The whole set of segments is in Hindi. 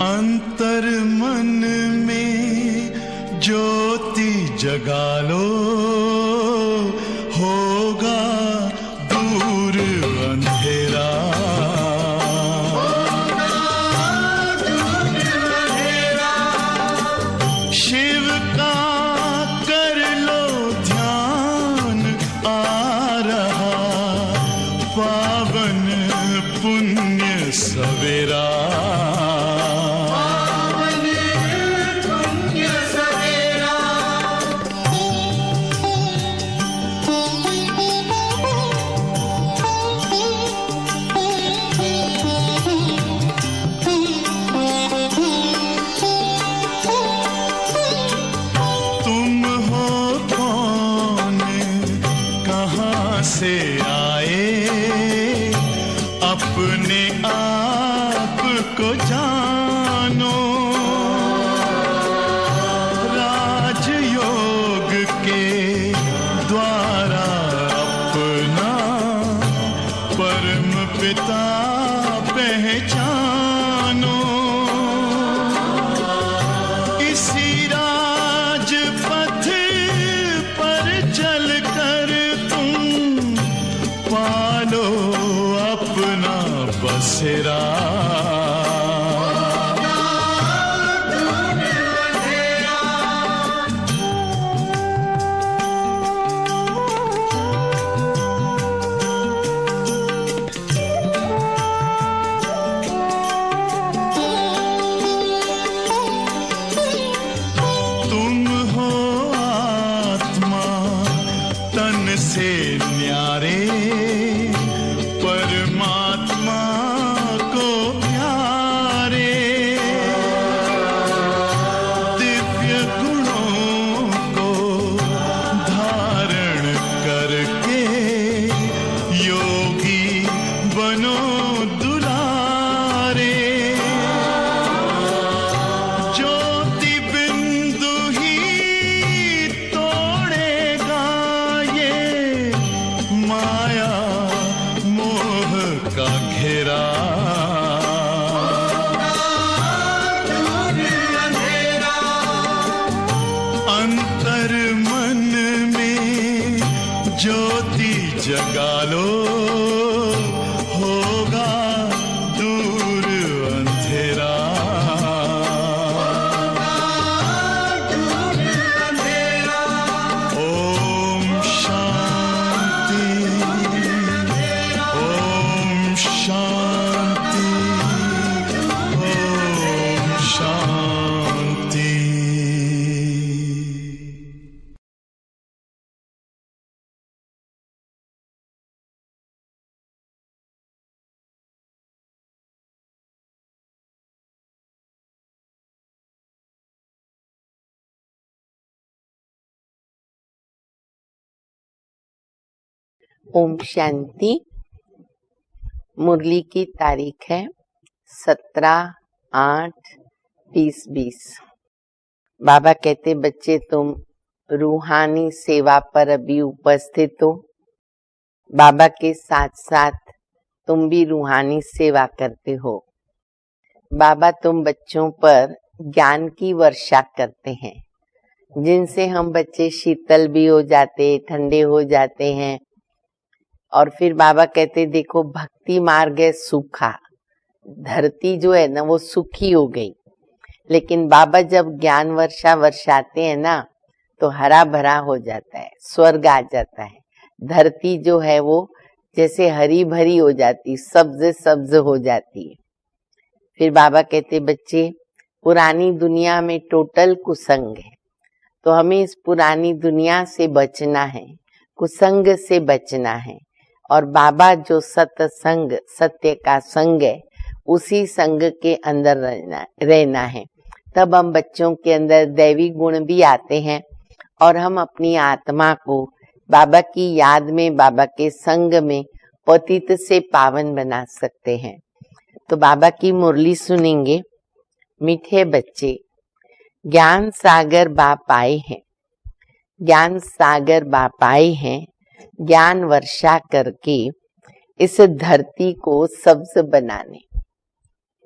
अंतर मन में ज्योति जगा लो, होगा दूर अंधेरा। शिव का कर लो ध्यान, आ रहा पावन पुण्य सवेरा। से आए अपने आप को जानो, राजयोग के द्वारा अपना परम पिता पहचानो। इसी राजपथ पर चलकर पालो अपना बसेरा। तुम हो आत्मा तन से न्यारे, परमात्मा को प्यारे। दिव्य गुणों को धारण करके योगी बनो दुलारे। ज्योति बिंदु ही तोड़ेगा ये माया का घेरा। अंतर मन में ज्योति जगा लो, होगा दूर अंधेरा। ओम शांति, ओम शांति, ओम शांति। ओम शांति। मुरली की तारीख है 17/8/2020। बाबा कहते बच्चे तुम रूहानी सेवा पर अभी उपस्थित हो। बाबा के साथ साथ तुम भी रूहानी सेवा करते हो। बाबा तुम बच्चों पर ज्ञान की वर्षा करते हैं, जिनसे हम बच्चे शीतल भी हो जाते, ठंडे हो जाते हैं। और फिर बाबा कहते देखो भक्ति मार्ग है सूखा, धरती जो है ना वो सूखी हो गई, लेकिन बाबा जब ज्ञान वर्षा वर्षाते हैं ना तो हरा भरा हो जाता है, स्वर्ग आ जाता है। धरती जो है वो जैसे हरी भरी हो जाती, सब्ज सब्ज हो जाती है। फिर बाबा कहते बच्चे पुरानी दुनिया में टोटल कुसंग है, तो हमें इस पुरानी दुनिया से बचना है, कुसंग से बचना है। और बाबा जो सत्संग सत्य का संग है उसी संग के अंदर रहना है। तब हम बच्चों के अंदर दैवी गुण भी आते हैं और हम अपनी आत्मा को बाबा की याद में, बाबा के संग में पतित से पावन बना सकते हैं। तो बाबा की मुरली सुनेंगे। मीठे बच्चे, ज्ञान सागर बाप आए हैं, ज्ञान सागर बाप आए हैं, ज्ञान वर्षा करके इस धरती को सब्ज बनाने,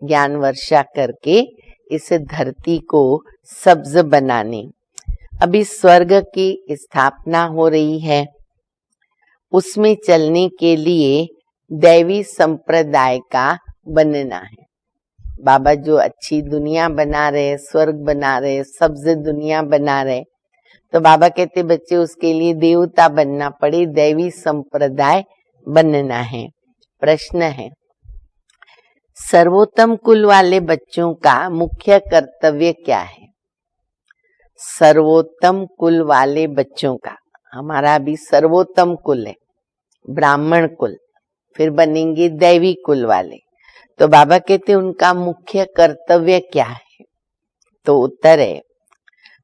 ज्ञान वर्षा करके इस धरती को सब्ज बनाने। अभी स्वर्ग की स्थापना हो रही है, उसमें चलने के लिए दैवी संप्रदाय का बनना है। बाबा जो अच्छी दुनिया बना रहे, स्वर्ग बना रहे, सब्ज दुनिया बना रहे, तो बाबा कहते बच्चे उसके लिए देवता बनना पड़े, दैवी संप्रदाय बनना है। प्रश्न है, सर्वोत्तम कुल वाले बच्चों का मुख्य कर्तव्य क्या है? सर्वोत्तम कुल वाले बच्चों का, हमारा भी सर्वोत्तम कुल है ब्राह्मण कुल, फिर बनेंगे दैवी कुल वाले, तो बाबा कहते उनका मुख्य कर्तव्य क्या है? तो उत्तर है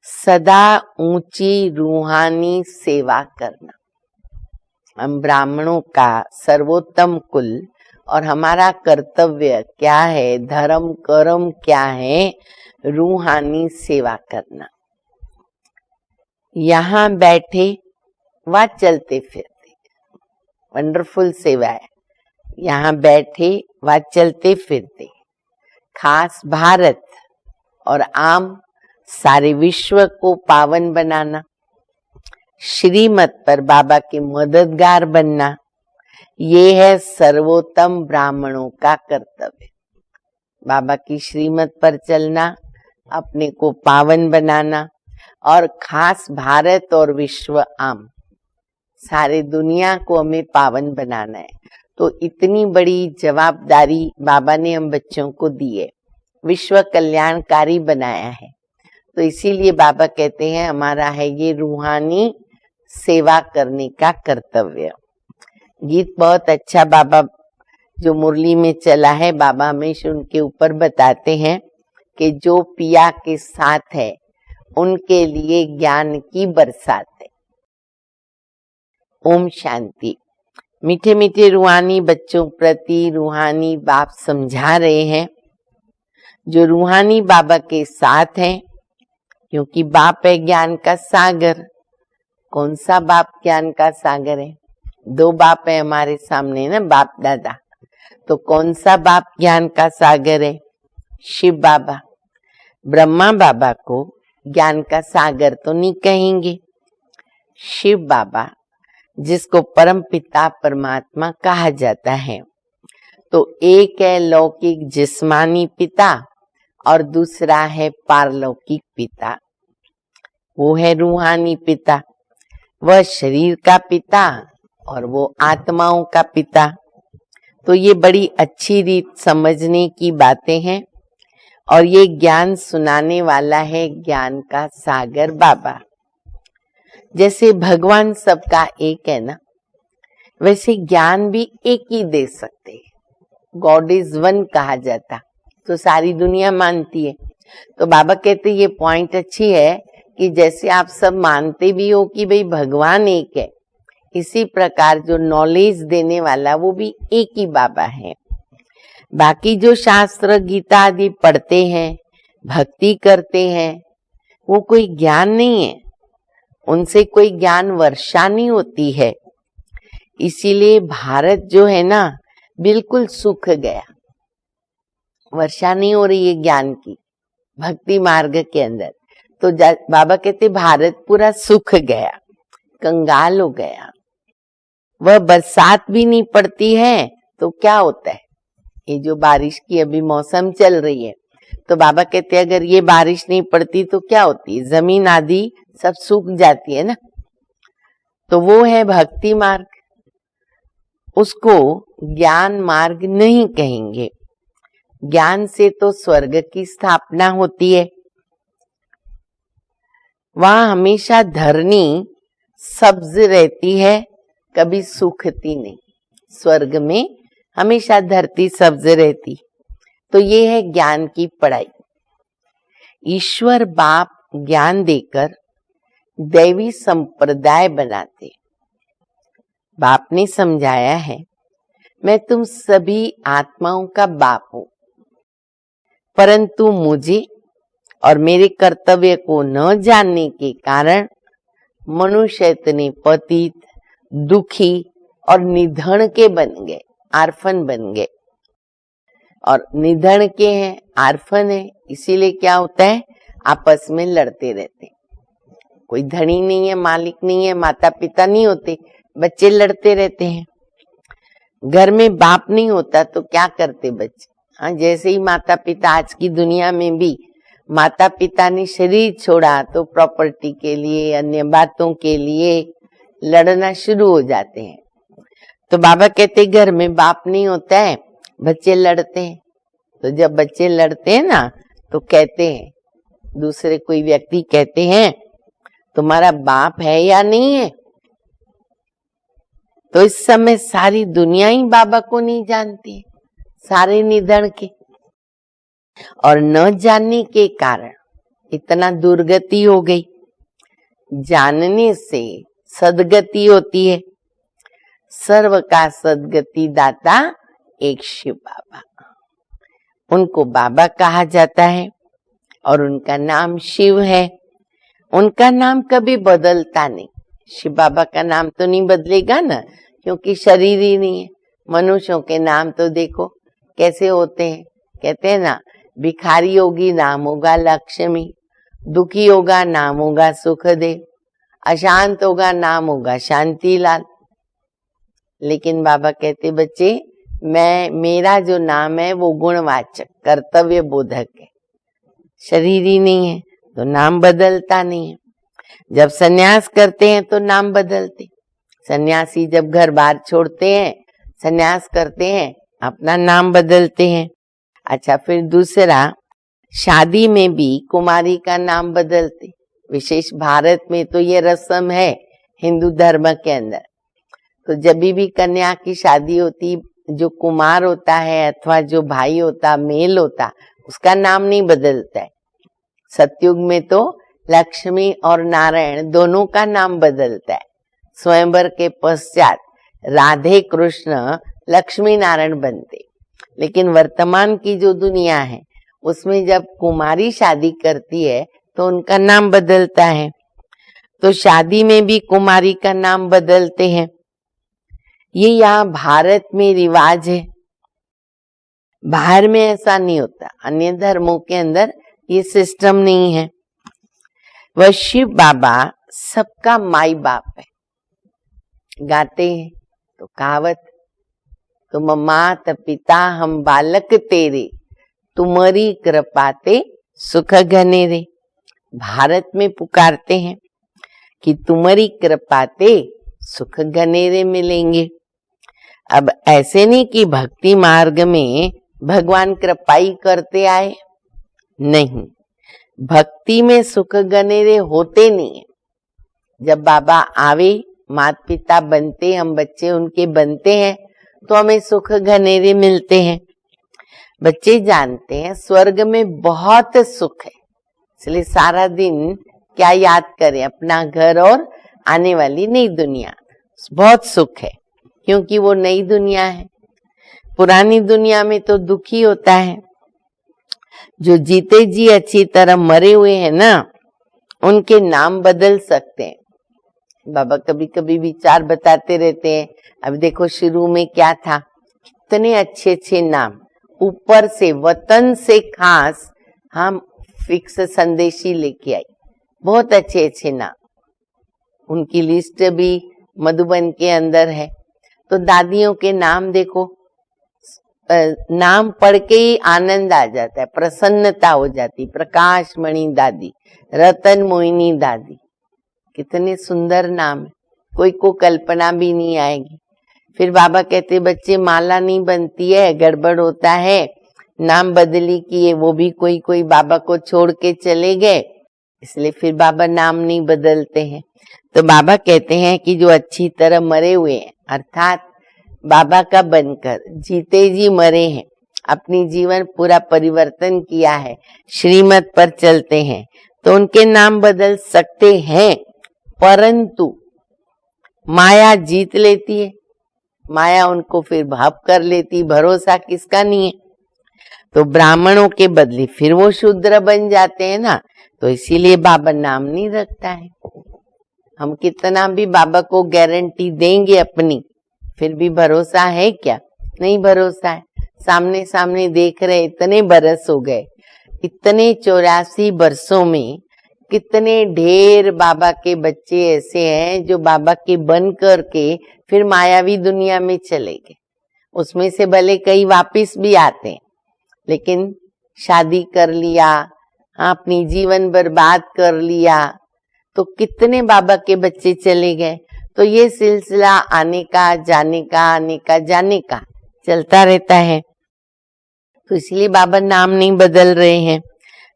सदा ऊंची रूहानी सेवा करना। हम ब्राह्मणों का सर्वोत्तम कुल और हमारा कर्तव्य क्या है, धर्म कर्म क्या है? रूहानी सेवा करना। यहाँ बैठे व चलते फिरते, वंडरफुल सेवा है। यहाँ बैठे व चलते फिरते, खास भारत और आम सारे विश्व को पावन बनाना, श्रीमत पर बाबा के मददगार बनना, ये है सर्वोत्तम ब्राह्मणों का कर्तव्य। बाबा की श्रीमत पर चलना, अपने को पावन बनाना और खास भारत और विश्व आम सारे दुनिया को हमें पावन बनाना है। तो इतनी बड़ी जवाबदारी बाबा ने हम बच्चों को दी है, विश्व कल्याणकारी बनाया है। तो इसीलिए बाबा कहते हैं हमारा है ये रूहानी सेवा करने का कर्तव्य। गीत बहुत अच्छा बाबा जो मुरली में चला है, बाबा हमेशा उनके ऊपर बताते हैं कि जो पिया के साथ है उनके लिए ज्ञान की बरसात है। ओम शांति। मीठे मीठे रूहानी बच्चों प्रति रूहानी बाप समझा रहे हैं, जो रूहानी बाबा के साथ हैं, क्योंकि बाप है ज्ञान का सागर। कौन सा बाप ज्ञान का सागर है? दो बाप है हमारे सामने ना, बाप दादा। तो कौन सा बाप ज्ञान का सागर है? शिव बाबा। ब्रह्मा बाबा को ज्ञान का सागर तो नहीं कहेंगे। शिव बाबा जिसको परम पिता परमात्मा कहा जाता है, तो एक है लौकिक जिस्मानी पिता और दूसरा है पारलौकिक पिता। वो है रूहानी पिता, वह शरीर का पिता और वो आत्माओं का पिता। तो ये बड़ी अच्छी रीत समझने की बातें हैं और ये ज्ञान सुनाने वाला है ज्ञान का सागर बाबा। जैसे भगवान सबका एक है ना, वैसे ज्ञान भी एक ही दे सकते हैं। गॉड इज वन कहा जाता, तो सारी दुनिया मानती है। तो बाबा कहते ये पॉइंट अच्छी है कि जैसे आप सब मानते भी हो कि भाई भगवान एक है, इसी प्रकार जो नॉलेज देने वाला वो भी एक ही बाबा है। बाकी जो शास्त्र गीता आदि पढ़ते हैं, भक्ति करते हैं, वो कोई ज्ञान नहीं है, उनसे कोई ज्ञान वर्षा नहीं होती है। इसीलिए भारत जो है ना बिल्कुल सूख गया, वर्षा नहीं हो रही है ज्ञान की भक्ति मार्ग के अंदर। तो बाबा कहते भारत पूरा सूख गया, कंगाल हो गया, वह बरसात भी नहीं पड़ती है। तो क्या होता है, ये जो बारिश की अभी मौसम चल रही है, तो बाबा कहते हैं अगर ये बारिश नहीं पड़ती तो क्या होती है, जमीन आदि सब सूख जाती है ना। तो वो है भक्ति मार्ग, उसको ज्ञान मार्ग नहीं कहेंगे। ज्ञान से तो स्वर्ग की स्थापना होती है, वहां हमेशा धरनी सब्ज रहती है, कभी सूखती नहीं। स्वर्ग में हमेशा धरती सब्ज रहती। तो ये है ज्ञान की पढ़ाई। ईश्वर बाप ज्ञान देकर दैवी संप्रदाय बनाते। बाप ने समझाया है, मैं तुम सभी आत्माओं का बाप हूं, परंतु मुझे और मेरे कर्तव्य को न जानने के कारण मनुष्य इतने पतित, दुखी और निधन के बन गए, आर्फन बन गए। और निधन के हैं, आर्फन है, इसीलिए क्या होता है, आपस में लड़ते रहते हैं। कोई धनी नहीं है, मालिक नहीं है, माता पिता नहीं होते, बच्चे लड़ते रहते हैं। घर में बाप नहीं होता तो क्या करते बच्चे? हाँ, जैसे ही माता पिता, आज की दुनिया में भी माता पिता ने शरीर छोड़ा तो प्रॉपर्टी के लिए, अन्य बातों के लिए लड़ना शुरू हो जाते हैं। तो बाबा कहते घर में बाप नहीं होता है, बच्चे लड़ते हैं। तो जब बच्चे लड़ते हैं ना, तो कहते हैं, दूसरे कोई व्यक्ति कहते हैं, तुम्हारा बाप है या नहीं है? तो इस समय सारी दुनिया ही बाबा को नहीं जानती है, सारे निधन के, और न जानने के कारण इतना दुर्गति हो गई। जानने से सदगति होती है। सर्व का सदगति दाता एक शिव बाबा, उनको बाबा कहा जाता है और उनका नाम शिव है। उनका नाम कभी बदलता नहीं। शिव बाबा का नाम तो नहीं बदलेगा ना, क्योंकि शरीर ही नहीं है। मनुष्यों के नाम तो देखो कैसे होते हैं। कहते हैं ना, भिखारी होगी नाम होगा लक्ष्मी, दुखी होगा नाम होगा सुखदेव, अशांत होगा नाम होगा शांतिलाल। लेकिन बाबा कहते बच्चे, मेरा जो नाम है वो गुणवाचक कर्तव्य बोधक है, शरीर ही नहीं है तो नाम बदलता नहीं है। जब सन्यास करते हैं तो नाम बदलते। सन्यासी जब घर बार छोड़ते हैं, सन्यास करते हैं, अपना नाम बदलते हैं। अच्छा, फिर दूसरा, शादी में भी कुमारी का नाम बदलते। विशेष भारत में तो ये रस्म है, हिंदू धर्म के अंदर। तो जब भी कन्या की शादी होती, जो कुमार होता है अथवा जो भाई होता, मेल होता, उसका नाम नहीं बदलता है। सतयुग में तो लक्ष्मी और नारायण दोनों का नाम बदलता है। स्वयंवर के पश्चात राधे कृष्ण लक्ष्मी नारायण बनते। लेकिन वर्तमान की जो दुनिया है उसमें जब कुमारी शादी करती है तो उनका नाम बदलता है। तो शादी में भी कुमारी का नाम बदलते हैं। ये यहाँ भारत में रिवाज है, बाहर में ऐसा नहीं होता। अन्य धर्मों के अंदर ये सिस्टम नहीं है। वह शिव बाबा सबका माई बाप है। गाते हैं तो कहावत, तुम मात पिता हम बालक तेरे, तुम्हारी कृपाते सुख घने रे। भारत में पुकारते हैं कि तुम्हारी कृपाते सुख घनेरे मिलेंगे। अब ऐसे नहीं कि भक्ति मार्ग में भगवान कृपाई करते आए, नहीं, भक्ति में सुख घनेरे होते नहीं है। जब बाबा आवे, माता पिता बनते, हम बच्चे उनके बनते हैं, तो हमें सुख घनेरे मिलते हैं। बच्चे जानते हैं स्वर्ग में बहुत सुख है, इसलिए सारा दिन क्या याद करें, अपना घर और आने वाली नई दुनिया। बहुत सुख है क्योंकि वो नई दुनिया है। पुरानी दुनिया में तो दुखी होता है। जो जीते जी अच्छी तरह मरे हुए हैं ना, उनके नाम बदल सकते हैं। बाबा कभी कभी विचार बताते रहते हैं। अब देखो शुरू में क्या था, कितने अच्छे अच्छे नाम, ऊपर से वतन से खास हम फिक्स संदेशी लेके आई, बहुत अच्छे अच्छे नाम। उनकी लिस्ट भी मधुबन के अंदर है। तो दादियों के नाम देखो, नाम पढ़ के ही आनंद आ जाता है, प्रसन्नता हो जाती। प्रकाश मणि दादी, रतन मोहिनी दादी, कितने सुंदर नाम है, कोई को कल्पना भी नहीं आएगी। फिर बाबा कहते बच्चे माला नहीं बनती है, गड़बड़ होता है, नाम बदली किए, वो भी कोई कोई बाबा को छोड़ के चले गए, इसलिए फिर बाबा नाम नहीं बदलते हैं। तो बाबा कहते हैं कि जो अच्छी तरह मरे हुए हैं, अर्थात बाबा का बनकर जीते जी मरे हैं, अपनी जीवन पूरा परिवर्तन किया है, श्रीमत पर चलते हैं, तो उनके नाम बदल सकते हैं। परंतु माया जीत लेती है, माया उनको फिर भाप कर लेती, भरोसा किसका नहीं है। तो ब्राह्मणों के बदले फिर वो शूद्र बन जाते हैं ना, तो इसीलिए बाबा नाम नहीं रखता है। हम कितना भी बाबा को गारंटी देंगे अपनी, फिर भी भरोसा है क्या? नहीं भरोसा है। सामने सामने देख रहे, इतने बरस हो गए, इतने 84 बरसों में कितने ढेर बाबा के बच्चे ऐसे हैं जो बाबा के बन करके फिर मायावी दुनिया में चले गए। उसमें से भले कई वापिस भी आते हैं, लेकिन शादी कर लिया, अपनी जीवन बर्बाद कर लिया, तो कितने बाबा के बच्चे चले गए। तो ये सिलसिला आने का जाने का, आने का जाने का चलता रहता है। तो इसलिए बाबा नाम नहीं बदल रहे हैं।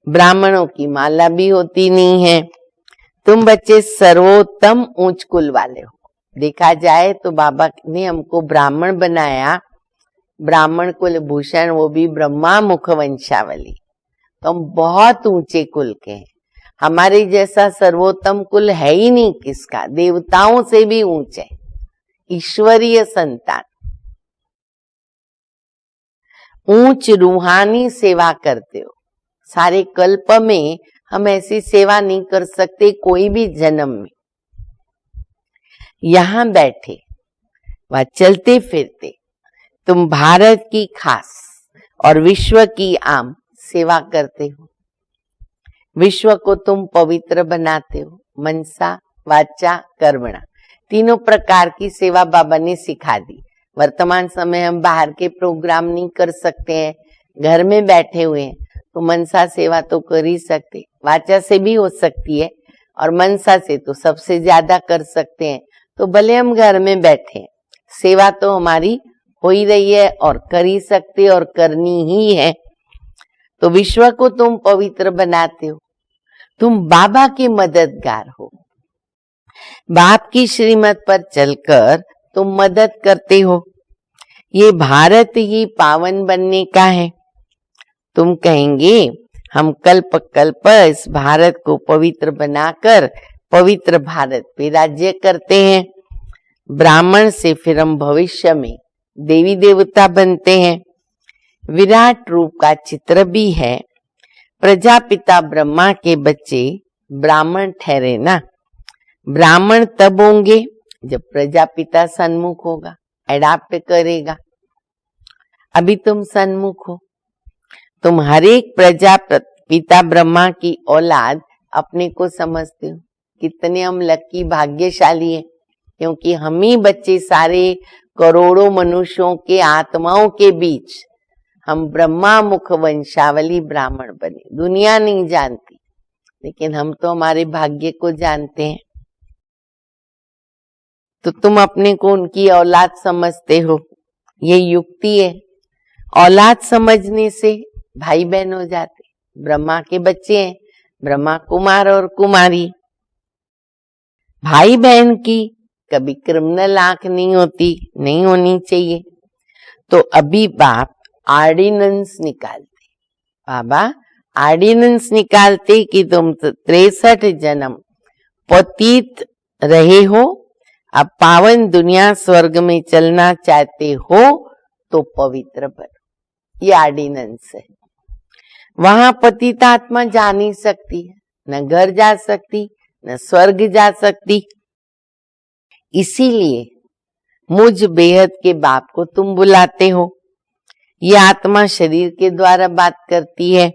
ब्राह्मणों की माला भी होती नहीं है। तुम बच्चे सर्वोत्तम ऊंच कुल वाले हो। देखा जाए तो बाबा ने हमको ब्राह्मण बनाया, ब्राह्मण कुल भूषण, वो भी ब्रह्मा मुख वंशावली। तो हम बहुत ऊंचे कुल के हैं। हमारे जैसा सर्वोत्तम कुल है ही नहीं किसका, देवताओं से भी ऊंचे, ईश्वरीय संतान। ऊंच रूहानी सेवा करते हो। सारे कल्प में हम ऐसी सेवा नहीं कर सकते, कोई भी जन्म में। यहां बैठे व चलते फिरते तुम भारत की खास और विश्व की आम सेवा करते हो। विश्व को तुम पवित्र बनाते हो, मनसा वाचा कर्मणा, तीनों प्रकार की सेवा बाबा ने सिखा दी। वर्तमान समय हम बाहर के प्रोग्राम नहीं कर सकते हैं, घर में बैठे हुए हैं, तो मनसा सेवा तो कर ही सकते, वाचा से भी हो सकती है और मनसा से तो सबसे ज्यादा कर सकते हैं। तो भले हम घर में बैठे, सेवा तो हमारी हो ही रही है और कर ही सकते और करनी ही है। तो विश्व को तुम पवित्र बनाते हो, तुम बाबा के मददगार हो। बाप की श्रीमत पर चलकर तुम मदद करते हो। ये भारत ही पावन बनने का है। तुम कहेंगे हम कल्प कल्प इस भारत को पवित्र बनाकर पवित्र भारत पे राज्य करते हैं। ब्राह्मण से फिर हम भविष्य में देवी देवता बनते हैं। विराट रूप का चित्र भी है। प्रजापिता ब्रह्मा के बच्चे ब्राह्मण ठहरे ना। ब्राह्मण तब होंगे जब प्रजापिता सन्मुख होगा, एडाप्ट करेगा। अभी तुम सन्मुख हो। तुम हर एक प्रजापिता ब्रह्मा की औलाद अपने को समझते हो। कितने हम लकी भाग्यशाली हैं, क्योंकि हम ही बच्चे सारे करोड़ों मनुष्यों के आत्माओं के बीच हम ब्रह्मा मुख वंशावली ब्राह्मण बने। दुनिया नहीं जानती, लेकिन हम तो हमारे भाग्य को जानते हैं। तो तुम अपने को उनकी औलाद समझते हो, ये युक्ति है। औलाद समझने से भाई बहन हो जाते। ब्रह्मा के बच्चे हैं, ब्रह्मा कुमार और कुमारी। भाई बहन की कभी क्रिमिनल आंख नहीं होती, नहीं होनी चाहिए। तो अभी बाप ऑर्डिनेंस निकालते, बाबा ऑर्डिनेंस निकालते कि तुम 63 जन्म पतित रहे हो, अब पावन दुनिया स्वर्ग में चलना चाहते हो तो पवित्र बनो। ये ऑर्डिनेंस है। वहां पतित आत्मा जा नहीं सकती है, न घर जा सकती, न स्वर्ग जा सकती। इसीलिए मुझ बेहद के बाप को तुम बुलाते हो। ये आत्मा शरीर के द्वारा बात करती है।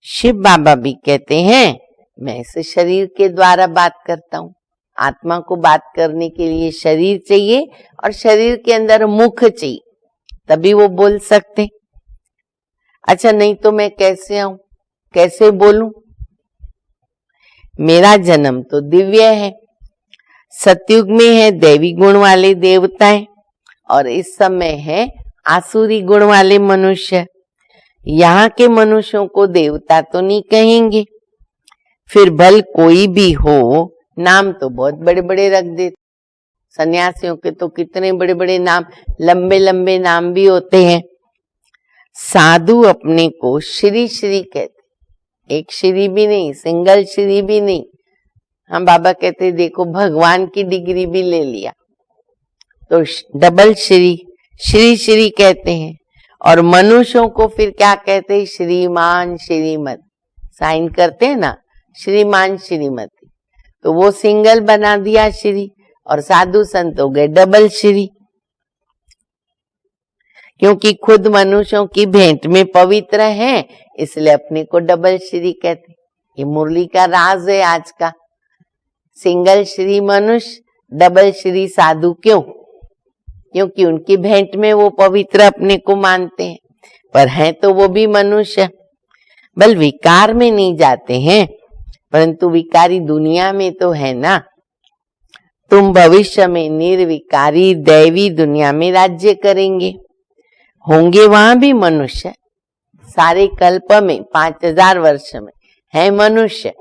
शिव बाबा भी कहते हैं मैं इस शरीर के द्वारा बात करता हूँ। आत्मा को बात करने के लिए शरीर चाहिए और शरीर के अंदर मुख चाहिए, तभी वो बोल सकते। अच्छा, नहीं तो मैं कैसे आऊं, कैसे बोलूं? मेरा जन्म तो दिव्य है। सतयुग में है दैवी गुण वाले देवताएं और इस समय है आसुरी गुण वाले मनुष्य। यहाँ के मनुष्यों को देवता तो नहीं कहेंगे। फिर भल कोई भी हो, नाम तो बहुत बड़े बड़े रख देते। सन्यासियों के तो कितने बड़े बड़े नाम, लंबे लंबे नाम भी होते हैं। साधु अपने को श्री श्री कहते, एक श्री भी नहीं, सिंगल श्री भी नहीं। हम बाबा कहते देखो भगवान की डिग्री भी ले लिया, तो डबल श्री, श्री श्री कहते हैं। और मनुष्यों को फिर क्या कहते हैं? श्रीमान श्रीमत, साइन करते हैं ना, श्रीमान श्रीमती। तो वो सिंगल बना दिया श्री, और साधु संत हो गए डबल श्री। क्योंकि खुद मनुष्यों की भेंट में पवित्र हैं, इसलिए अपने को डबल श्री कहते। ये मुरली का राज है आज का। सिंगल श्री मनुष्य, डबल श्री साधु क्यों? क्योंकि उनकी भेंट में वो पवित्र अपने को मानते हैं, पर हैं तो वो भी मनुष्य। बल विकार में नहीं जाते हैं, परंतु विकारी दुनिया में तो है ना। तुम भविष्य में निर्विकारी दैवी दुनिया में राज्य करेंगे, होंगे वहां भी मनुष्य। सारे कल्प में 5000 वर्ष में है मनुष्य,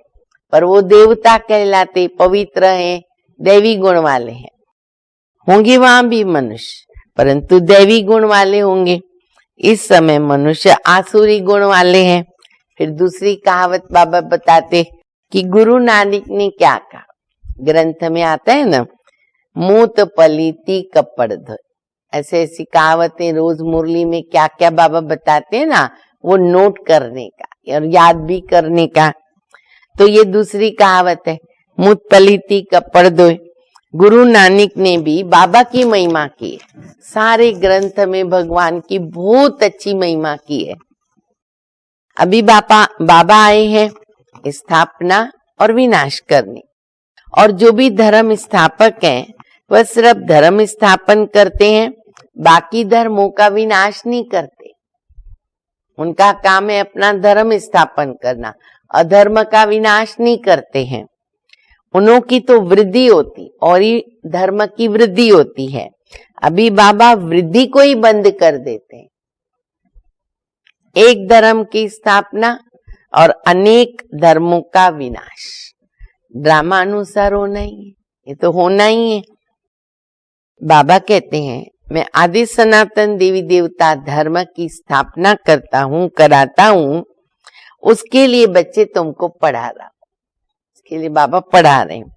पर वो देवता कहलाते, पवित्र हैं, दैवी गुण वाले हैं। होंगे वहां भी मनुष्य, परंतु दैवी गुण वाले होंगे। इस समय मनुष्य आसुरी गुण वाले हैं। फिर दूसरी कहावत बाबा बताते कि गुरु नानक ने क्या कहा, ग्रंथ में आता है ना, मूत पलीती कपड़ धोए। ऐसे ऐसी कहावतें रोज मुरली में क्या क्या बाबा बताते हैं ना, वो नोट करने का और याद भी करने का। तो ये दूसरी कहावत है, मूत पलीती कपड़ धोए। गुरु नानक ने भी बाबा की महिमा की है। सारे ग्रंथ में भगवान की बहुत अच्छी महिमा की है। अभी बाबा आए हैं स्थापना और विनाश करने, और जो भी धर्म स्थापक हैं वह सिर्फ धर्म स्थापन करते हैं, बाकी धर्मों का विनाश नहीं करते। उनका काम है अपना धर्म स्थापन करना, अधर्म का विनाश नहीं करते हैं। उन्हों की तो वृद्धि होती और ही धर्म की वृद्धि होती है। अभी बाबा वृद्धि को ही बंद कर देते हैं। एक धर्म की स्थापना और अनेक धर्मों का विनाश। ड्रामा अनुसार होना ही है, ये तो होना ही है। बाबा कहते हैं, मैं आदि सनातन देवी देवता धर्म की स्थापना करता हूँ, कराता हूँ। उसके लिए बच्चे तुमको पढ़ा रहा हूं, उसके लिए बाबा पढ़ा रहे हैं।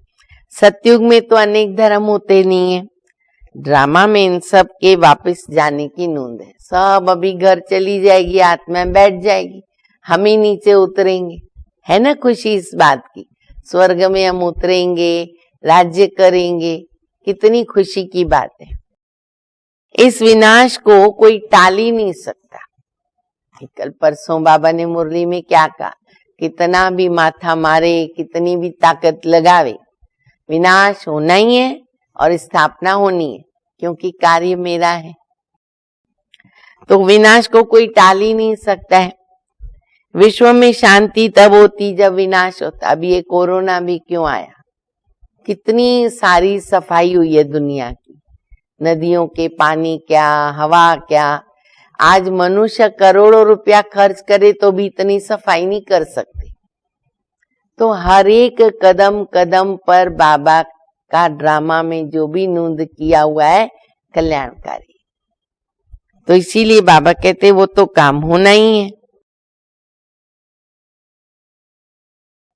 सतयुग में तो अनेक धर्म होते नहीं है। ड्रामा में इन सब के वापस जाने की नूंद है। सब अभी घर चली जाएगी, आत्मा बैठ जाएगी, हम ही नीचे उतरेंगे। है ना खुशी इस बात की, स्वर्ग में हम उतरेंगे, राज्य करेंगे, कितनी खुशी की बात है। इस विनाश को कोई टाल ही नहीं सकता। कल परसों बाबा ने मुरली में क्या कहा, कितना भी माथा मारे, कितनी भी ताकत लगावे, विनाश होना ही है और स्थापना होनी है, क्योंकि कार्य मेरा है। तो विनाश को कोई टाल ही नहीं सकता है। विश्व में शांति तब होती जब विनाश होता। अभी ये कोरोना भी क्यों आया, कितनी सारी सफाई हुई है दुनिया की, नदियों के पानी क्या, हवा क्या। आज मनुष्य करोड़ों रुपया खर्च करे तो भी इतनी सफाई नहीं कर सकते। तो हर एक कदम कदम पर बाबा का ड्रामा में जो भी नोंद किया हुआ है कल्याणकारी। तो इसीलिए बाबा कहते वो तो काम होना ही है।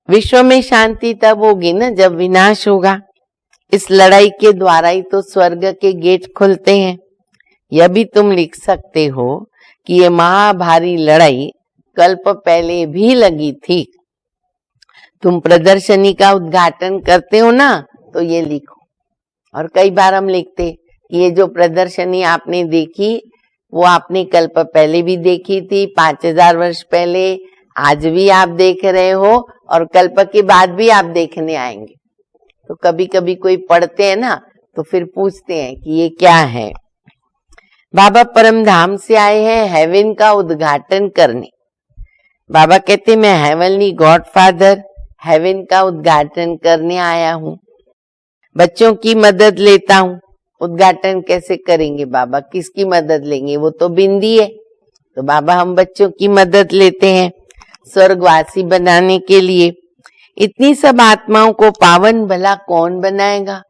विश्व में शांति तब होगी ना जब विनाश होगा। इस लड़ाई के द्वारा ही तो स्वर्ग के गेट खुलते हैं। यह भी तुम लिख सकते हो कि ये महाभारी लड़ाई कल्प पहले भी लगी थी। तुम प्रदर्शनी का उद्घाटन करते हो ना, तो ये लिखो। और कई बार हम लिखते कि ये जो प्रदर्शनी आपने देखी वो आपने कल्प पहले भी देखी थी, 5000 वर्ष पहले, आज भी आप देख रहे हो और कल्प के बाद भी आप देखने आएंगे। तो कभी कभी कोई पढ़ते हैं ना तो फिर पूछते हैं कि ये क्या है। बाबा परम धाम से आए हैं हेवन का उद्घाटन करने। बाबा कहते मैं हेवनली गॉडफादर हेवन का उद्घाटन करने आया हूँ। बच्चों की मदद लेता हूँ। उद्घाटन कैसे करेंगे बाबा, किसकी मदद लेंगे, वो तो बिंदी है। तो बाबा हम बच्चों की मदद लेते हैं स्वर्गवासी बनाने के लिए। इतनी सब आत्माओं को पावन भला कौन बनाएगा?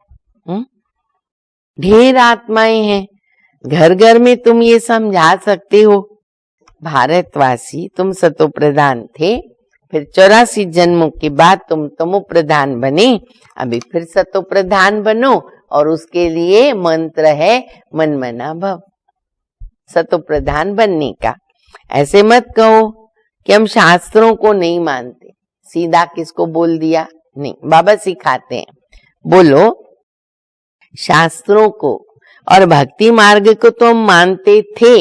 ढेर आत्माएं हैं, घर घर में तुम ये समझा सकते हो। भारतवासी तुम सतो प्रधान थे, फिर 84 जन्मों के बाद तुम तमो प्रधान बने, अभी फिर सतो प्रधान बनो। और उसके लिए मंत्र है मन मना भव, सतो प्रधान बनने का। ऐसे मत कहो कि हम शास्त्रों को नहीं मानते, सीधा किसको बोल दिया, नहीं। बाबा सिखाते हैं, बोलो शास्त्रों को और भक्ति मार्ग को तो हम मानते थे,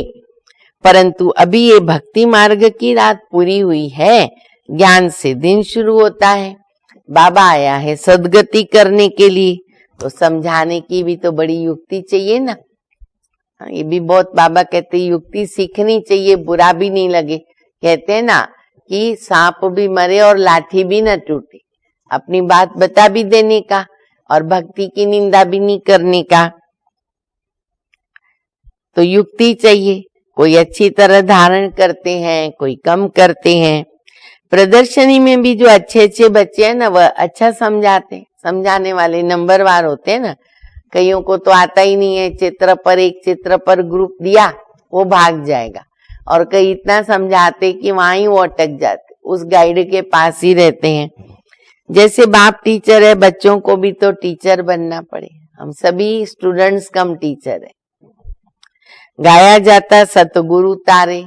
परंतु अभी ये भक्ति मार्ग की रात पूरी हुई है, ज्ञान से दिन शुरू होता है। बाबा आया है सद्गति करने के लिए, तो समझाने की भी तो बड़ी युक्ति चाहिए ना। ये भी बहुत बाबा कहते युक्ति सीखनी चाहिए, बुरा भी नहीं लगे। कहते हैं ना कि सांप भी मरे और लाठी भी न टूटे, अपनी बात बता भी देने का और भक्ति की निंदा भी नहीं करने का। तो युक्ति चाहिए। कोई अच्छी तरह धारण करते हैं, कोई कम करते हैं। प्रदर्शनी में भी जो अच्छे अच्छे बच्चे हैं ना, वह अच्छा समझाते, समझाने वाले नंबरवार होते हैं ना। कईयों को तो आता ही नहीं है, चित्र पर एक चित्र पर ग्रुप दिया वो भाग जाएगा, और कई इतना समझाते कि वहां ही वो अटक जाते, उस गाइड के पास ही रहते हैं। जैसे बाप टीचर है, बच्चों को भी तो टीचर बनना पड़े। हम सभी स्टूडेंट्स कम टीचर है। गाया जाता सतगुरु तारे,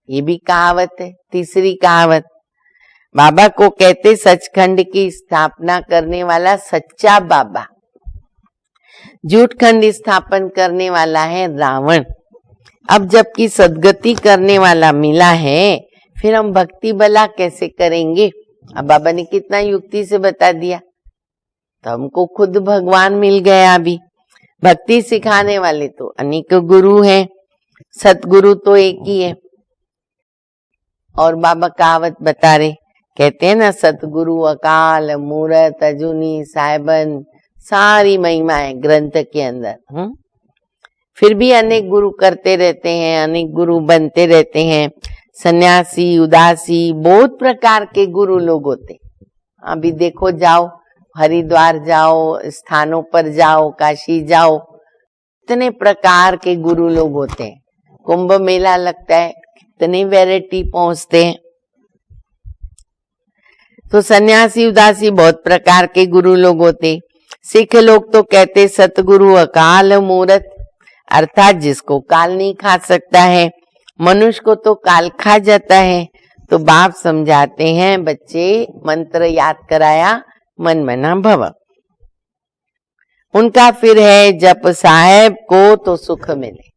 ये भी कहावत है। तीसरी कहावत बाबा को कहते सचखंड की स्थापना करने वाला सच्चा बाबा, झूठखंड स्थापन करने वाला है रावण। अब जबकि सदगति करने वाला मिला है, फिर हम भक्ति भला कैसे करेंगे? अब बाबा ने कितना युक्ति से बता दिया, तो हमको खुद भगवान मिल गया। अभी भक्ति सिखाने वाले तो अनेक गुरु हैं, सतगुरु तो एक ही है। और बाबा कहावत बता रहे, कहते हैं ना सतगुरु अकाल मूरत अजूनी साहिबन, सारी महिमाएं ग्रंथ के अंदर। फिर भी अनेक गुरु करते रहते हैं, अनेक गुरु बनते रहते हैं। सन्यासी, उदासी, बहुत प्रकार के गुरु लोग होते। अभी देखो, जाओ हरिद्वार जाओ, स्थानों पर जाओ, काशी जाओ, कितने प्रकार के गुरु लोग होते हैं। कुंभ मेला लगता है, कितने वैरायटी पहुंचते हैं। तो सन्यासी उदासी बहुत प्रकार के गुरु लोग होते। सिख लोग तो कहते सतगुरु अकाल मूरत, अर्थात जिसको काल नहीं खा सकता है। मनुष्य को तो काल खा जाता है। तो बाप समझाते हैं, बच्चे मंत्र याद कराया, मन मना भव। उनका फिर है जप साहेब को तो सुख मिले।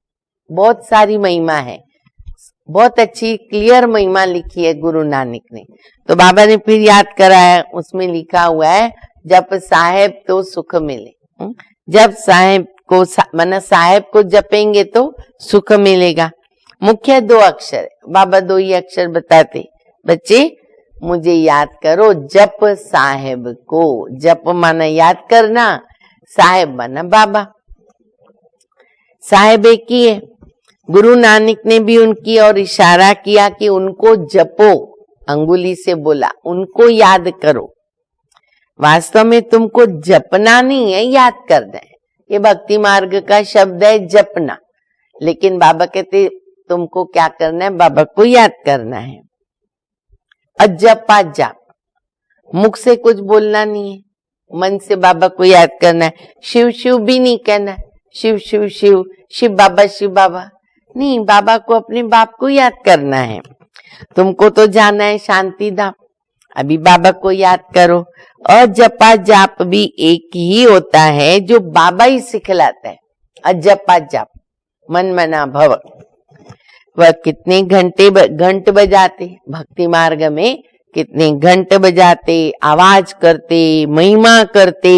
बहुत सारी महिमा है, बहुत अच्छी क्लियर महिमा लिखी है गुरु नानक ने। तो बाबा ने फिर याद कराया, उसमें लिखा हुआ है जप साहेब तो सुख मिले। जब साहेब को माना साहेब को जपेंगे तो सुख मिलेगा। मुख्य 2 अक्षर है, बाबा 2 ही अक्षर बताते, बच्चे मुझे याद करो जप साहेब को। जप माना याद करना, साहेब माना बाबा। साहेब एक ही है। गुरु नानक ने भी उनकी और इशारा किया कि उनको जपो, अंगुली से बोला उनको याद करो। वास्तव में तुमको जपना नहीं है, याद करना है। ये भक्ति मार्ग का शब्द है जपना, लेकिन बाबा कहते तुमको क्या करना है, बाबा को याद करना है। अजपा जाप, मुख से कुछ बोलना नहीं है, मन से बाबा को याद करना है। शिव शिव भी नहीं कहना है, शिव शिव शिव, शिव बाबा नहीं, बाबा को अपने बाप को याद करना है। तुमको तो जाना है शांति धाम, अभी बाबा को याद करो। अजपा जाप भी एक ही होता है जो बाबा ही सिखलाता है। अजपा जाप मन मना भव। वह कितने घंट बजाते भक्ति मार्ग में, कितने घंट बजाते, आवाज करते, महिमा करते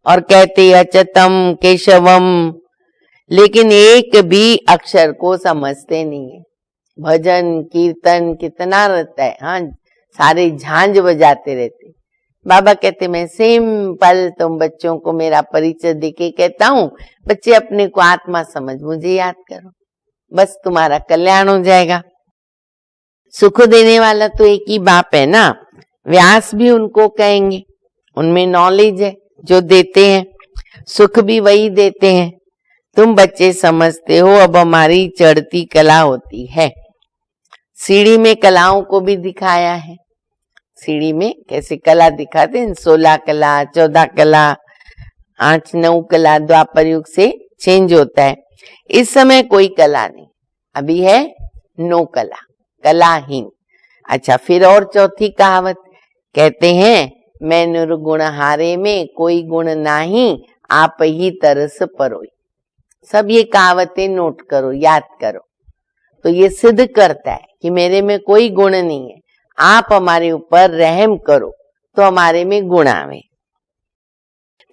और कहते अचतम केशवम, लेकिन एक भी अक्षर को समझते नहीं है। भजन कीर्तन कितना रहता है, हाँ, सारे झांझ बजाते रहते। बाबा कहते मैं सिंपल तुम बच्चों को मेरा परिचय देके कहता हूँ, बच्चे अपने को आत्मा समझ, मुझे याद करो, बस तुम्हारा कल्याण हो जाएगा। सुख देने वाला तो एक ही बाप है ना। व्यास भी उनको कहेंगे, उनमें नॉलेज है जो देते हैं, सुख भी वही देते हैं। तुम बच्चे समझते हो अब हमारी चढ़ती कला होती है। सीढ़ी में कलाओं को भी दिखाया है। सीढ़ी में कैसे कला दिखाते हैं, 16 कला, 14 कला, 8-9 कला, द्वापर युग से चेंज होता है। इस समय कोई कला नहीं, अभी है 9 कला, कलाहीन। अच्छा, फिर और चौथी कहावत कहते हैं, मैं निर्गुण हारे में कोई गुण नाही, आप ही तरस परोई। सब ये कहावतें नोट करो, याद करो। तो ये सिद्ध करता है कि मेरे में कोई गुण नहीं है, आप हमारे ऊपर रहम करो तो हमारे में गुण आवे।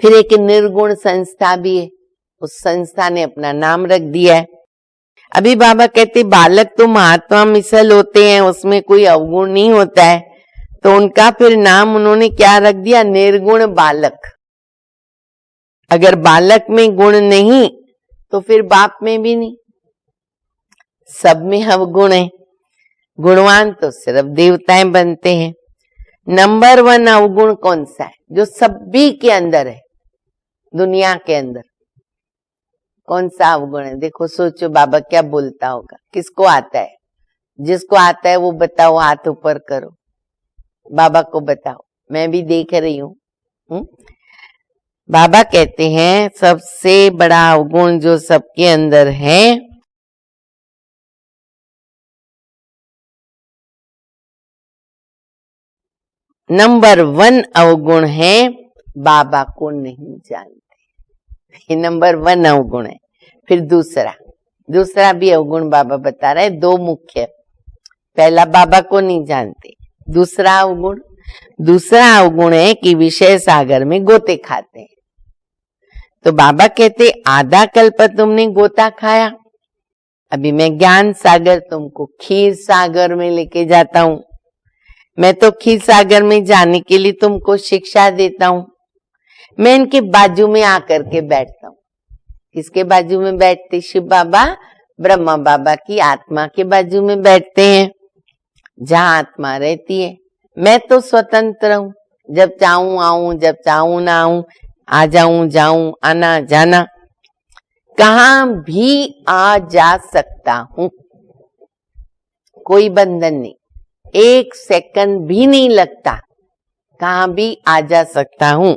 फिर एक निर्गुण संस्था भी है, उस संस्था ने अपना नाम रख दिया है। अभी बाबा कहते बालक तो महात्मा मिसल होते हैं, उसमें कोई अवगुण नहीं होता है, तो उनका फिर नाम उन्होंने क्या रख दिया, निर्गुण बालक। अगर बालक में गुण नहीं तो फिर बाप में भी नहीं, सब में अवगुण है। गुणवान तो सिर्फ देवताएं बनते हैं। नंबर 1 अवगुण कौन सा है, जो सभी के अंदर है, दुनिया के अंदर कौन सा अवगुण है? देखो सोचो बाबा क्या बोलता होगा, किसको आता है? जिसको आता है वो बताओ, हाथ ऊपर करो, बाबा को बताओ, मैं भी देख रही हूं। बाबा कहते हैं सबसे बड़ा अवगुण जो सबके अंदर है, नंबर 1 अवगुण है बाबा को नहीं जानते। ये नंबर 1 अवगुण है। फिर दूसरा भी अवगुण बाबा बता रहे हैं, 2 मुख्य। पहला बाबा को नहीं जानते, दूसरा अवगुण है कि विषय सागर में गोते खाते हैं। तो बाबा कहते आधा कल्प तुमने गोता खाया, अभी मैं ज्ञान सागर तुमको क्षीर सागर में लेके जाता हूं। मैं तो क्षीर सागर में जाने के लिए तुमको शिक्षा देता हूं। मैं इनके बाजू में आकर के बैठता हूं। किसके बाजू में बैठते? शिव बाबा ब्रह्मा बाबा की आत्मा के बाजू में बैठते हैं, जहां आत्मा रहती है। मैं तो स्वतंत्र हूं, जब चाहूं आऊं, जब चाहूं ना आऊं, आ जाऊं जाऊं, आना जाना, कहां भी आ जा सकता हूं, कोई बंधन नहीं, 1 सेकंड भी नहीं लगता, कहां भी आ जा सकता हूं।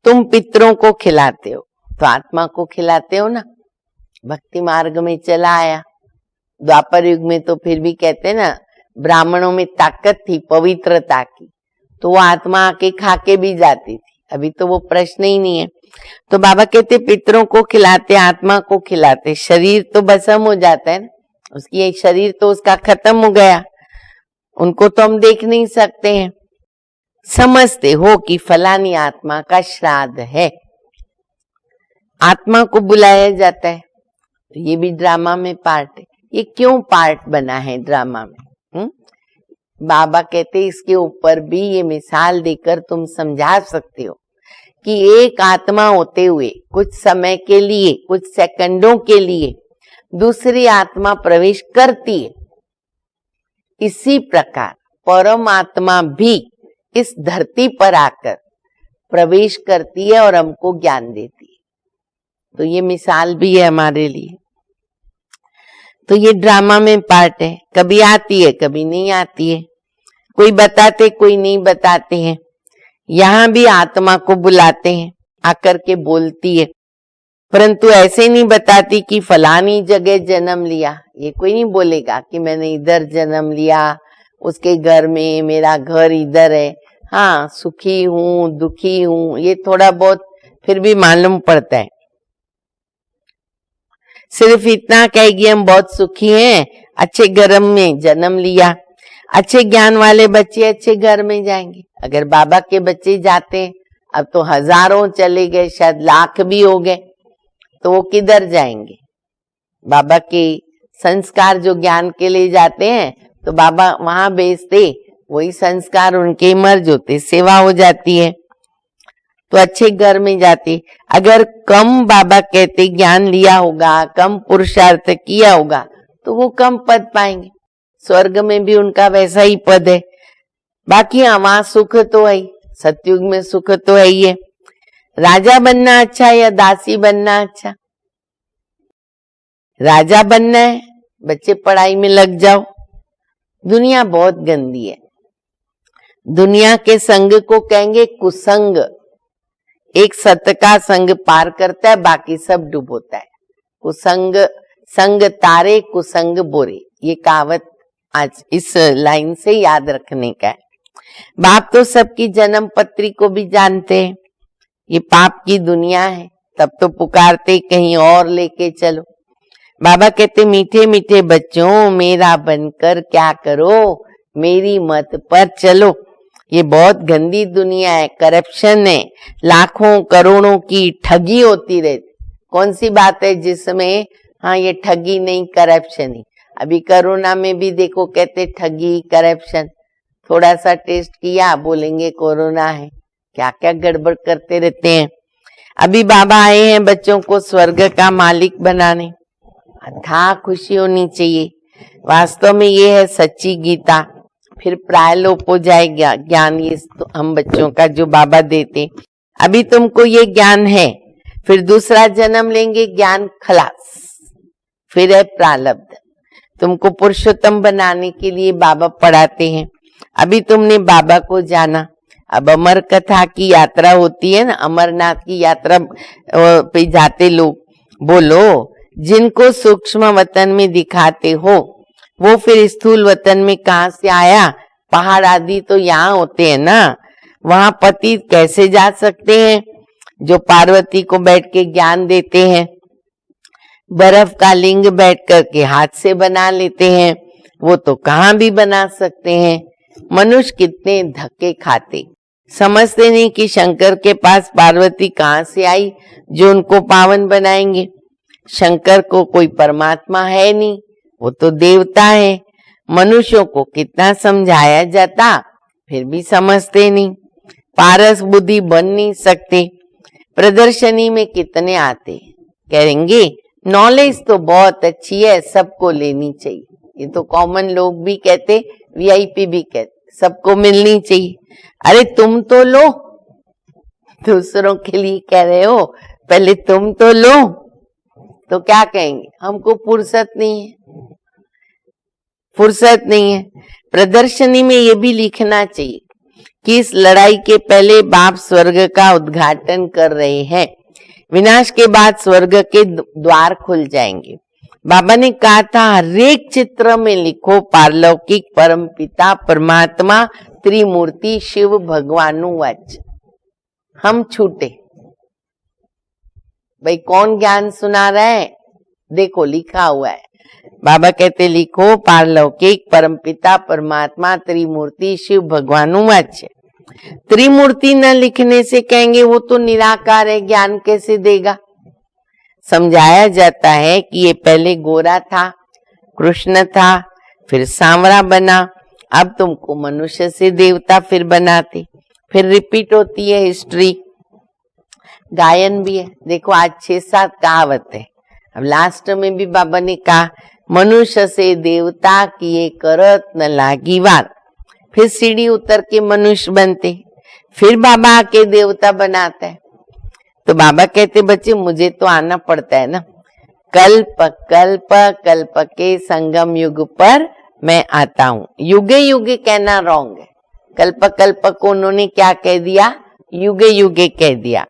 तुम पितरों को खिलाते हो तो आत्मा को खिलाते हो ना। भक्ति मार्ग में चला आया, द्वापर युग में तो फिर भी कहते ना ब्राह्मणों में ताकत थी पवित्रता की, तो वो आत्मा आके खा के भी जाती थी। अभी तो वो प्रश्न ही नहीं है। तो बाबा कहते पितरों को खिलाते, आत्मा को खिलाते, शरीर तो भस्म हो जाता है ना, उसकी एक शरीर तो उसका खत्म हो गया, उनको तो हम देख नहीं सकते हैं। समझते हो कि फलानी आत्मा का श्राद्ध है, आत्मा को बुलाया जाता है, तो ये भी ड्रामा में पार्ट है। ये क्यों पार्ट बना है ड्रामा में? बाबा कहते इसके ऊपर भी ये मिसाल देकर तुम समझा सकते हो कि एक आत्मा होते हुए कुछ समय के लिए, कुछ सेकंडों के लिए दूसरी आत्मा प्रवेश करती है। इसी प्रकार परमात्मा भी इस धरती पर आकर प्रवेश करती है और हमको ज्ञान देती है। तो ये मिसाल भी है हमारे लिए। तो ये ड्रामा में पार्ट है, कभी आती है कभी नहीं आती है, कोई बताते कोई नहीं बताते हैं। यहां भी आत्मा को बुलाते हैं, आकर के बोलती है, परंतु ऐसे नहीं बताती कि फलानी जगह जन्म लिया। ये कोई नहीं बोलेगा कि मैंने इधर जन्म लिया, उसके घर में, मेरा घर इधर है। हाँ, सुखी हूं, दुखी हूं, ये थोड़ा बहुत फिर भी मालूम पड़ता है। सिर्फ इतना कहेगी हम बहुत सुखी हैं, अच्छे घर में जन्म लिया। अच्छे ज्ञान वाले बच्चे अच्छे घर में जाएंगे। अगर बाबा के बच्चे जाते हैं, अब तो हजारों चले गए, शायद लाख भी हो गए, तो वो किधर जाएंगे? बाबा के संस्कार जो ज्ञान के लिए जाते हैं तो बाबा वहां भेजते, वही संस्कार उनके मर्ज होते, सेवा हो जाती है, तो अच्छे घर में जाते। अगर कम बाबा कहते ज्ञान लिया होगा, कम पुरुषार्थ किया होगा, तो वो कम पद पाएंगे। स्वर्ग में भी उनका वैसा ही पद है। बाकी वहां सुख तो है, सतयुग में सुख तो है ही है। राजा बनना अच्छा या दासी बनना अच्छा? राजा बनना है, बच्चे पढ़ाई में लग जाओ। दुनिया बहुत गंदी है, दुनिया के संग को कहेंगे कुसंग। एक सत का संग पार करता है, बाकी सब डूबोता है। कुसंग संग तारे, कुसंग बोरे, ये कहावत आज इस लाइन से याद रखने का है। बाप तो सबकी जन्म पत्री को भी जानते हैं, ये पाप की दुनिया है, तब तो पुकारते कहीं और लेके चलो। बाबा कहते मीठे मीठे बच्चों मेरा बनकर क्या करो, मेरी मत पर चलो। ये बहुत गंदी दुनिया है, करप्शन है, लाखों करोड़ों की ठगी होती रहती। कौन सी बात है जिसमें हाँ ये ठगी नहीं करप्शन ही। अभी कोरोना में भी देखो कहते ठगी करप्शन, थोड़ा सा टेस्ट किया बोलेंगे कोरोना है, क्या क्या गड़बड़ करते रहते हैं। अभी बाबा आए हैं बच्चों को स्वर्ग का मालिक बनाने, अथाह खुशी होनी चाहिए। वास्तव में ये है सच्ची गीता। फिर प्रायलोप हो जाएगा ज्ञान ये तो हम बच्चों का जो बाबा देते। अभी तुमको ये ज्ञान है, फिर दूसरा जन्म लेंगे ज्ञान खलास, फिर है प्रारब्ध। तुमको पुरुषोत्तम बनाने के लिए बाबा पढ़ाते हैं। अभी तुमने बाबा को जाना, अब अमर कथा की यात्रा होती है ना, अमरनाथ की यात्रा पे जाते लोग, बोलो जिनको सूक्ष्म वतन में दिखाते हो वो फिर स्थूल वतन में कहाँ से आया? पहाड़ आदि तो यहाँ होते हैं ना, वहां पति कैसे जा सकते हैं? जो पार्वती को बैठ के ज्ञान देते हैं, बर्फ का लिंग बैठ करके हाथ से बना लेते हैं, वो तो कहाँ भी बना सकते हैं। मनुष्य कितने धक्के खाते, समझते नहीं कि शंकर के पास पार्वती कहाँ से आई जो उनको पावन बनाएंगे। शंकर को कोई परमात्मा है नहीं, वो तो देवता है। मनुष्यों को कितना समझाया जाता फिर भी समझते नहीं, पारस बुद्धि बन नहीं सकते। प्रदर्शनी में कितने आते कहेंगे नॉलेज तो बहुत अच्छी है, सबको लेनी चाहिए। ये तो कॉमन लोग भी कहते, वीआईपी भी कहते, सबको मिलनी चाहिए। अरे तुम तो लो, दूसरों के लिए कह रहे हो, पहले तुम तो लो। तो क्या कहेंगे, हमको फुर्सत नहीं है, फुर्सत नहीं है। प्रदर्शनी में ये भी लिखना चाहिए कि इस लड़ाई के पहले बाप स्वर्ग का उद्घाटन कर रहे हैं, विनाश के बाद स्वर्ग के द्वार खुल जाएंगे। बाबा ने कहा था हर एक चित्र में लिखो पारलौकिक परम पिता परमात्मा त्रिमूर्ति शिव भगवानु वच। हम छूटे भाई, कौन ज्ञान सुना रहा है? देखो लिखा हुआ है, बाबा कहते लिखो पारलौकिक परमपिता परमात्मा त्रिमूर्ति शिव भगवानु वच। त्रिमूर्ति न लिखने से कहेंगे वो तो निराकार है, ज्ञान कैसे देगा? समझाया जाता है कि ये पहले गोरा था, कृष्ण था, फिर सांवरा बना, अब तुमको मनुष्य से देवता फिर बनाते, फिर रिपीट होती है हिस्ट्री। गायन भी है, देखो आज 6-7 कहावत है। अब लास्ट में भी बाबा ने कहा मनुष्य से देवता किए करत न लागी वार। फिर सीढ़ी उतर के मनुष्य बनते, फिर बाबा आके देवता बनाता है। तो बाबा कहते बच्चे मुझे तो आना पड़ता है ना, कल्प कल्प कल्प के संगम युग पर मैं आता हूँ। युगे युगे कहना रॉन्ग है, कल्प कल्प को उन्होंने क्या कह दिया? युगे युगे कह दिया।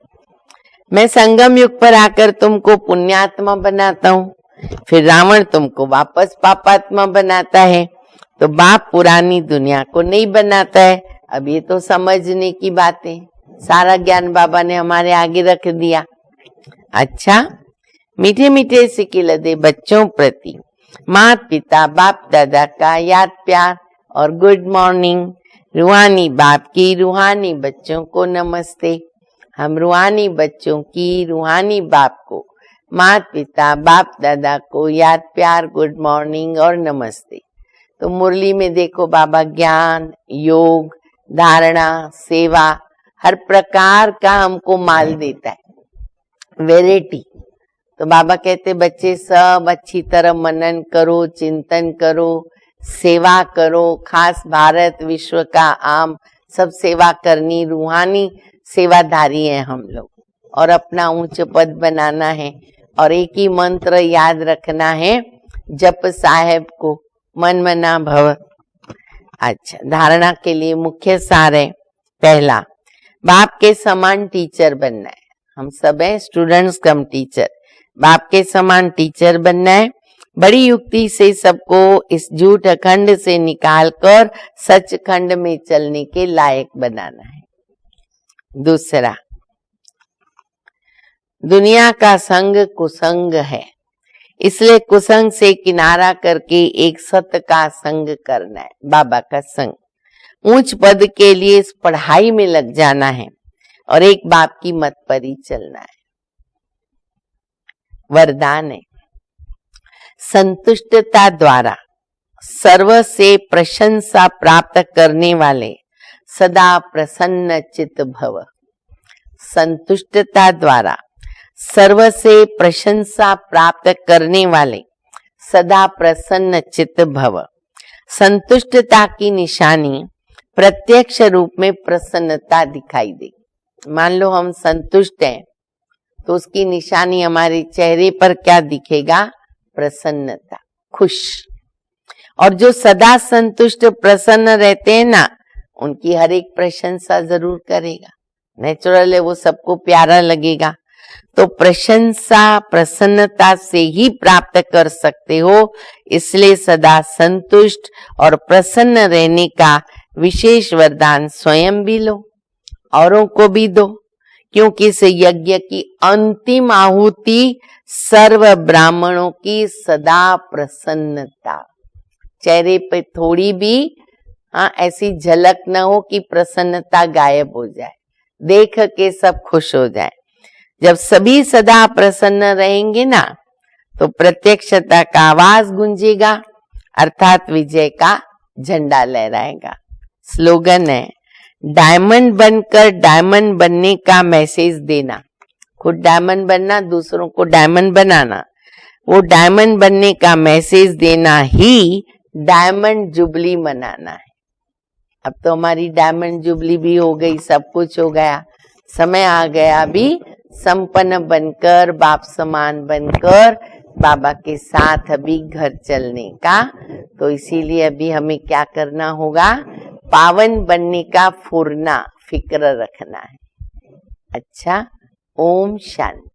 मैं संगम युग पर आकर तुमको पुण्यात्मा बनाता हूँ, फिर रावण तुमको वापस पापात्मा बनाता है। तो बाप पुरानी दुनिया को नहीं बनाता है। अब ये तो समझने की बातें, सारा ज्ञान बाबा ने हमारे आगे रख दिया। अच्छा, मीठे मीठे सिक्के लदे बच्चों प्रति माता पिता बाप दादा का याद प्यार और गुड मॉर्निंग। रूहानी बाप की रूहानी बच्चों को नमस्ते। हम रूहानी बच्चों की रूहानी बाप को, माता पिता बाप दादा को याद प्यार गुड मॉर्निंग और नमस्ते। तो मुरली में देखो बाबा ज्ञान, योग, धारणा, सेवा, हर प्रकार का हमको माल देता है, वैरायटी। तो बाबा कहते बच्चे सब अच्छी तरह मनन करो, चिंतन करो, सेवा करो। खास भारत विश्व का आम सब सेवा करनी, रूहानी सेवाधारी हैं हम लोग, और अपना ऊंच पद बनाना है। और एक ही मंत्र याद रखना है, जप साहेब को मन मना भव। अच्छा, धारणा के लिए मुख्य सार है, पहला बाप के समान टीचर बनना है। हम सब हैं स्टूडेंट्स कम टीचर, बाप के समान टीचर बनना है। बड़ी युक्ति से सबको इस झूठ खंड से निकालकर सच खंड में चलने के लायक बनाना है। दूसरा, दुनिया का संग कुसंग है, इसलिए कुसंग से किनारा करके एक सत का संग करना है, बाबा का संग। ऊंच पद के लिए इस पढ़ाई में लग जाना है और एक बाप की मत पर ही चलना है। वरदान है, संतुष्टता द्वारा सर्व से प्रशंसा प्राप्त करने वाले सदा प्रसन्न चित्त भव। संतुष्टता द्वारा सर्व से प्रशंसा प्राप्त करने वाले सदा प्रसन्न चित्त भव। संतुष्टता की निशानी प्रत्यक्ष रूप में प्रसन्नता दिखाई देगी। मान लो हम संतुष्ट हैं तो उसकी निशानी हमारे चेहरे पर क्या दिखेगा? प्रसन्नता, खुश। और जो सदा संतुष्ट प्रसन्न रहते हैं ना, उनकी हर एक प्रशंसा जरूर करेगा। नेचुरल है, वो सबको प्यारा लगेगा। तो प्रशंसा प्रसन्नता से ही प्राप्त कर सकते हो, इसलिए सदा संतुष्ट और प्रसन्न रहने का विशेष वरदान स्वयं भी लो, औरों को भी दो, क्योंकि इस यज्ञ की अंतिम आहुति सर्व ब्राह्मणों की सदा प्रसन्नता। चेहरे पे थोड़ी भी ऐसी झलक न हो कि प्रसन्नता गायब हो जाए, देख के सब खुश हो जाए। जब सभी सदा प्रसन्न रहेंगे ना, तो प्रत्यक्षता का आवाज गूंजेगा, अर्थात विजय का झंडा लहराएगा। स्लोगन है, डायमंड बनकर डायमंड बनने का मैसेज देना। खुद डायमंड बनना, दूसरों को डायमंड बनाना, वो डायमंड बनने का मैसेज देना ही डायमंड जुबली मनाना है। अब तो हमारी डायमंड जुबली भी हो गई, सब कुछ हो गया, समय आ गया अभी संपन्न बनकर, बाप समान बनकर बाबा के साथ अभी घर चलने का। तो इसीलिए अभी हमें क्या करना होगा? पावन बनने का फुरना, फिक्र रखना है। अच्छा, ओम शांति।